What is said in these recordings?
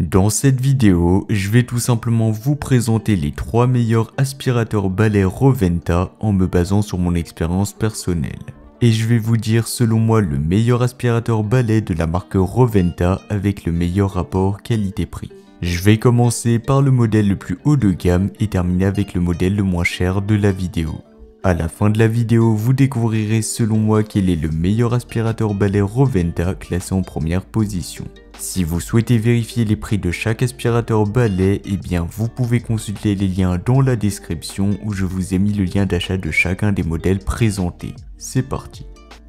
Dans cette vidéo, je vais tout simplement vous présenter les 3 meilleurs aspirateurs balais Roventa en me basant sur mon expérience personnelle. Et je vais vous dire selon moi le meilleur aspirateur balai de la marque Roventa avec le meilleur rapport qualité-prix. Je vais commencer par le modèle le plus haut de gamme et terminer avec le modèle le moins cher de la vidéo. À la fin de la vidéo, vous découvrirez selon moi quel est le meilleur aspirateur balai Roventa classé en première position. Si vous souhaitez vérifier les prix de chaque aspirateur balai, eh bien vous pouvez consulter les liens dans la description où je vous ai mis le lien d'achat de chacun des modèles présentés. C'est parti.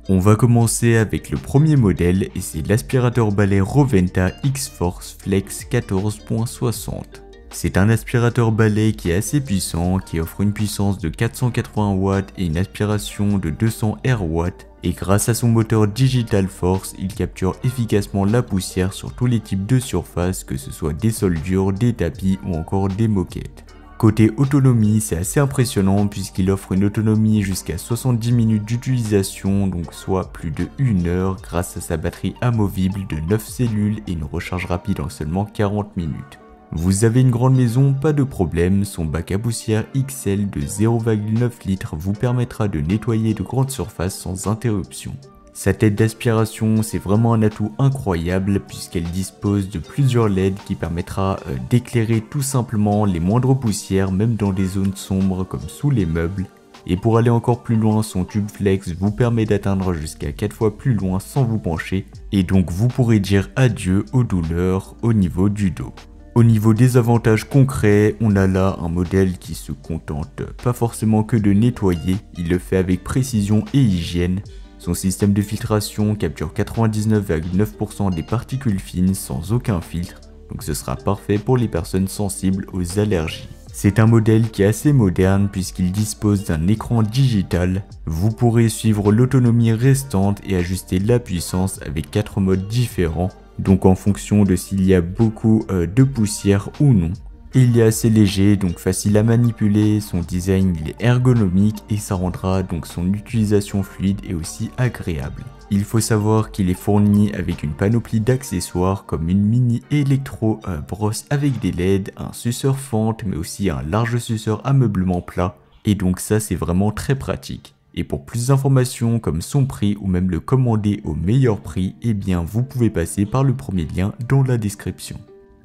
On va commencer avec le premier modèle et c'est l'aspirateur balai Roventa X-Force Flex 14.60. C'est un aspirateur balai qui est assez puissant, qui offre une puissance de 480 watts et une aspiration de 200 RW. Et grâce à son moteur Digital Force, il capture efficacement la poussière sur tous les types de surfaces, que ce soit des sols durs, des tapis ou encore des moquettes. Côté autonomie, c'est assez impressionnant puisqu'il offre une autonomie jusqu'à 70 minutes d'utilisation, donc soit plus de 1 heure grâce à sa batterie amovible de 9 cellules et une recharge rapide en seulement 40 minutes. Vous avez une grande maison, pas de problème, son bac à poussière XL de 0,9 litres vous permettra de nettoyer de grandes surfaces sans interruption. Sa tête d'aspiration, c'est vraiment un atout incroyable puisqu'elle dispose de plusieurs LED qui permettra d'éclairer tout simplement les moindres poussières même dans des zones sombres comme sous les meubles. Et pour aller encore plus loin, son tube flex vous permet d'atteindre jusqu'à 4 fois plus loin sans vous pencher et donc vous pourrez dire adieu aux douleurs au niveau du dos. Au niveau des avantages concrets, on a là un modèle qui se contente pas forcément que de nettoyer, il le fait avec précision et hygiène. Son système de filtration capture 99,9% des particules fines sans aucun filtre, donc ce sera parfait pour les personnes sensibles aux allergies. C'est un modèle qui est assez moderne puisqu'il dispose d'un écran digital. Vous pourrez suivre l'autonomie restante et ajuster la puissance avec 4 modes différents. Donc en fonction de s'il y a beaucoup de poussière ou non. Il est assez léger, donc facile à manipuler, son design il est ergonomique et ça rendra donc son utilisation fluide et aussi agréable. Il faut savoir qu'il est fourni avec une panoplie d'accessoires comme une mini électro brosse avec des LED, un suceur fente mais aussi un large suceur ameublement plat et donc ça c'est vraiment très pratique. Et pour plus d'informations comme son prix ou même le commander au meilleur prix, eh bien vous pouvez passer par le premier lien dans la description.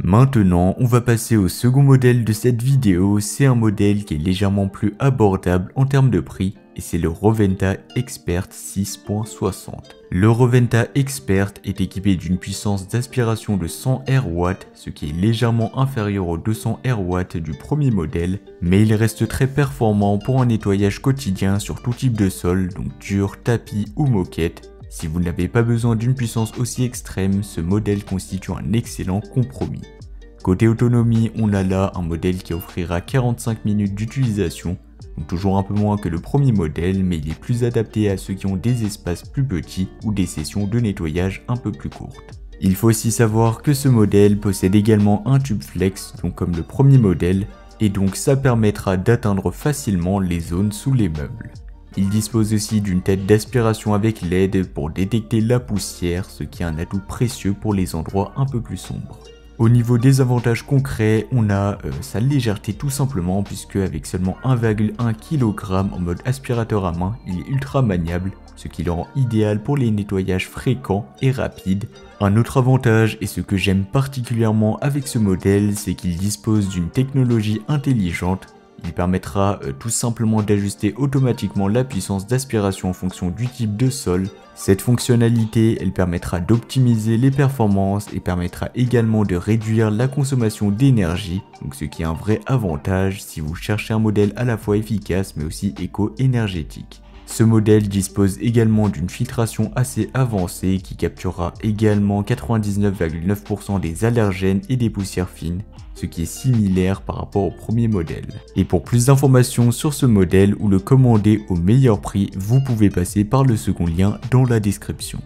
Maintenant, on va passer au second modèle de cette vidéo, c'est un modèle qui est légèrement plus abordable en termes de prix et c'est le Roventa Expert 6.60. Le Roventa Expert est équipé d'une puissance d'aspiration de 100 RW, ce qui est légèrement inférieur aux 200 RW du premier modèle, mais il reste très performant pour un nettoyage quotidien sur tout type de sol, donc dur, tapis ou moquette. Si vous n'avez pas besoin d'une puissance aussi extrême, ce modèle constitue un excellent compromis. Côté autonomie, on a là un modèle qui offrira 45 minutes d'utilisation, donc toujours un peu moins que le premier modèle, mais il est plus adapté à ceux qui ont des espaces plus petits ou des sessions de nettoyage un peu plus courtes. Il faut aussi savoir que ce modèle possède également un tube flex, donc comme le premier modèle, et donc ça permettra d'atteindre facilement les zones sous les meubles. Il dispose aussi d'une tête d'aspiration avec LED pour détecter la poussière, ce qui est un atout précieux pour les endroits un peu plus sombres. Au niveau des avantages concrets, on a sa légèreté tout simplement puisque avec seulement 1,1 kg en mode aspirateur à main, il est ultra maniable, ce qui le rend idéal pour les nettoyages fréquents et rapides. Un autre avantage et ce que j'aime particulièrement avec ce modèle, c'est qu'il dispose d'une technologie intelligente. Il permettra tout simplement d'ajuster automatiquement la puissance d'aspiration en fonction du type de sol. Cette fonctionnalité, elle permettra d'optimiser les performances et permettra également de réduire la consommation d'énergie, donc ce qui est un vrai avantage si vous cherchez un modèle à la fois efficace mais aussi éco-énergétique. Ce modèle dispose également d'une filtration assez avancée qui capturera également 99,9% des allergènes et des poussières fines, ce qui est similaire par rapport au premier modèle. Et pour plus d'informations sur ce modèle ou le commander au meilleur prix, vous pouvez passer par le second lien dans la description.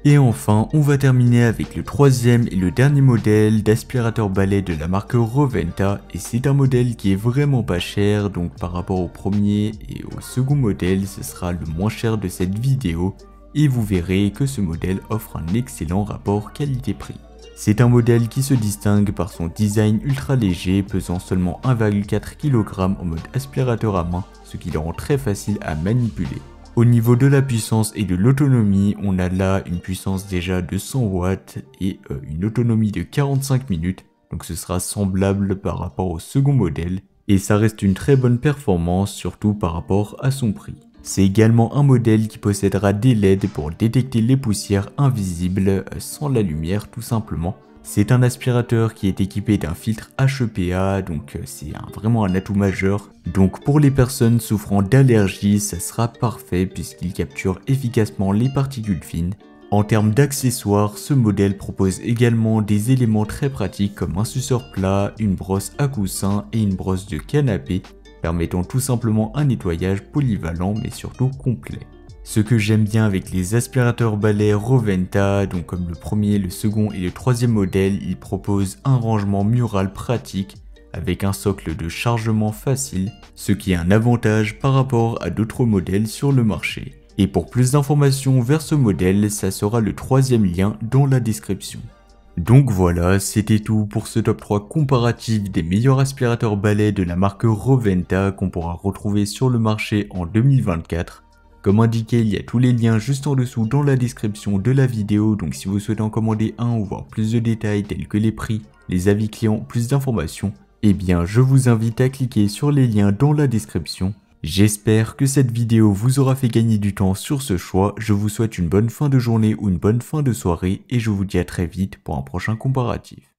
Et enfin, on va terminer avec le troisième et le dernier modèle d'aspirateur balai de la marque Roventa et c'est un modèle qui est vraiment pas cher, donc par rapport au premier et au second modèle, ce sera le moins cher de cette vidéo et vous verrez que ce modèle offre un excellent rapport qualité-prix. C'est un modèle qui se distingue par son design ultra léger, pesant seulement 1,4 kg en mode aspirateur à main, ce qui le rend très facile à manipuler. Au niveau de la puissance et de l'autonomie, on a là une puissance déjà de 100 watts et une autonomie de 45 minutes, donc ce sera semblable par rapport au second modèle, et ça reste une très bonne performance, surtout par rapport à son prix. C'est également un modèle qui possédera des LED pour détecter les poussières invisibles sans la lumière tout simplement. C'est un aspirateur qui est équipé d'un filtre HEPA, donc c'est vraiment un atout majeur. Donc pour les personnes souffrant d'allergies, ça sera parfait puisqu'il capture efficacement les particules fines. En termes d'accessoires, ce modèle propose également des éléments très pratiques comme un suceur plat, une brosse à coussin et une brosse de canapé, permettant tout simplement un nettoyage polyvalent mais surtout complet. Ce que j'aime bien avec les aspirateurs balais Roventa, donc comme le premier, le second et le troisième modèle, ils proposent un rangement mural pratique avec un socle de chargement facile, ce qui est un avantage par rapport à d'autres modèles sur le marché. Et pour plus d'informations vers ce modèle, ça sera le troisième lien dans la description. Donc voilà, c'était tout pour ce top 3 comparatif des meilleurs aspirateurs balais de la marque Roventa qu'on pourra retrouver sur le marché en 2024. Comme indiqué, il y a tous les liens juste en dessous dans la description de la vidéo, donc si vous souhaitez en commander un ou voir plus de détails tels que les prix, les avis clients, plus d'informations, eh bien je vous invite à cliquer sur les liens dans la description. J'espère que cette vidéo vous aura fait gagner du temps sur ce choix, je vous souhaite une bonne fin de journée ou une bonne fin de soirée et je vous dis à très vite pour un prochain comparatif.